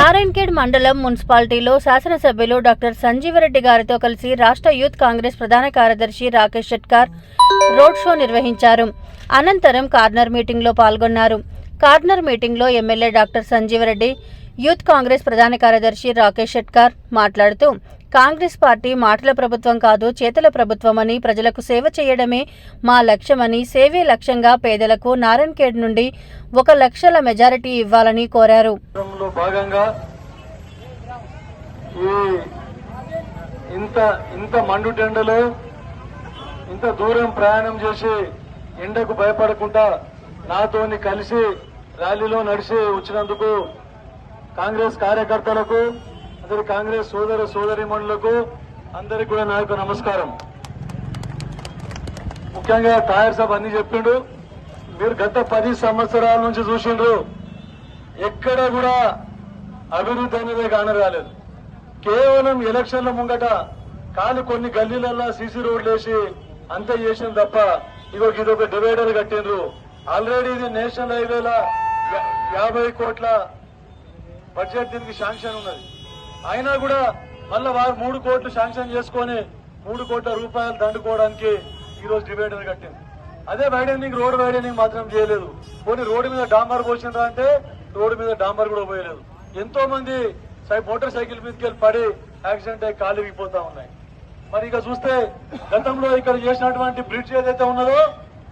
నారాయణఖేడ్ మండలం మున్సిపాలిటీలో శాసనసభ్యులు డాక్టర్ సంజీవరెడ్డి గారితో కలిసి రాష్ట్ర యూత్ కాంగ్రెస్ ప్రధాన కార్యదర్శి రాకేష్ షెట్కార్ రోడ్ షో నిర్వహించారు. అనంతరం కార్నర్ మీటింగ్లో పాల్గొన్నారు. కార్నర్ మీటింగ్లో MLA doctor Sanjeeva Reddy, youth Congress ప్రధాన కార్యదర్శి రాకేష్ షెట్కార్ మాట్లాడుతూ, కాంగ్రెస్ పార్టీ మాటల ప్రభుత్వం కాదు, చేతల ప్రభుత్వమని, ప్రజలకు సేవ చేయడమే మా లక్ష్యమని, సేవే లక్ష్యంగా పేదలకు నారాయణఖేడ్ నుండి 1 లక్షల మెజారిటీ ఇవ్వాలని కోరారు. భాగంగా ఇంత మండు టెండలో ఇంత దూరం ప్రయాణం చేసి ఎండకు భయపడకుండా నాతోని కలిసి ర్యాలీలో నడిచి వచ్చినందుకు కాంగ్రెస్ కార్యకర్తలకు, అందరి కాంగ్రెస్ సోదరిమణులకు అందరికి కూడా నా యొక్క నమస్కారం. ముఖ్యంగా తాయర్ సాబ్ అన్ని చెప్పిండు. మీరు గత 10 సంవత్సరాల నుంచి చూసిండ్రు, ఎక్కడ కూడా అభివృద్ధి అనేది కానరాలేదు. కేవలం ఎలక్షన్ల ముంగట కొన్ని గల్లీలల్లో సీసీ రోడ్లు వేసి అంతే చేసిన తప్ప ఇదొక డివైడర్ కట్టిండ్రు. ఆల్రెడీ ఇది నేషనల్ హైవేల 50 కోట్ల బడ్జెట్ దీనికి శాంక్షన్ ఉన్నది. అయినా కూడా మళ్ళా వారు 3 కోట్లు శాంక్షన్ చేసుకుని 3 కోట్ల రూపాయలు దండుకోవడానికి ఈరోజు డివైడర్ కట్టింది. అదే వైడనింగ్, రోడ్ వైడనింగ్ మాత్రం చేయలేదు. కొన్ని రోడ్డు మీద డాంబర్ పోసిండ్రా అంటే రోడ్డు మీద డాంబర్ కూడా పోయలేదు. ఎంతో మంది మోటార్ సైకిల్ మీదకి వెళ్ళి పడి యాక్సిడెంట్ అయ్యి కాలు విరిగిపోతా ఉన్నాయి. మరి ఇక చూస్తే గతంలో ఇక్కడ చేసినటువంటి బ్రిడ్జ్ ఏదైతే ఉన్నదో,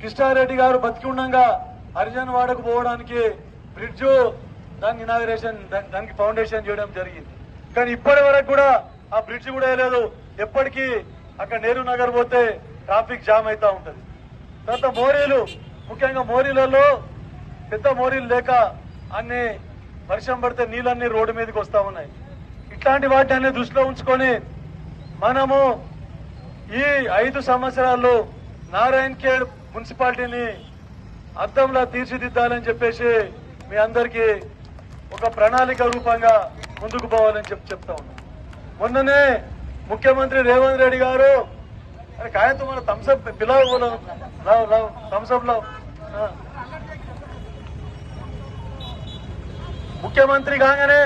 కృష్ణారెడ్డి గారు బతికి ఉండగా హరిజన్ వాడకు పోవడానికి బ్రిడ్జ్ దానికి ఇనాగరేషన్, దానికి ఫౌండేషన్ చేయడం జరిగింది. కానీ ఇప్పటి వరకు కూడా ఆ బ్రిడ్జ్ కూడా వేయలేదు. ఎప్పటికీ అక్కడ నెహ్రూ నగర్ పోతే ట్రాఫిక్ జామ్ అవుతా ఉంటది. తర్వాత మోరీలు, ముఖ్యంగా మోరీలలో పెద్ద మోరీలు లేక అన్ని వర్షం పడితే నీళ్ళన్నీ రోడ్డు మీదకి వస్తా ఉన్నాయి. ఇట్లాంటి వాటిని దృష్టిలో ఉంచుకొని మనము ఈ 5 సంవత్సరాల్లో నారాయణఖేడ్ మున్సిపాలిటీని అద్దంలా తీర్చిదిద్దాలని చెప్పేసి మీ అందరికీ ఒక ప్రణాళిక రూపంగా ముందుకు పోవాలని చెప్తా ఉన్నాం. మొన్ననే ముఖ్యమంత్రి రేవంత్ రెడ్డి గారు కాయతో మన థమ్స్అప్ పిలవ థమ్స్అప్ లో ముఖ్యమంత్రి కాగానే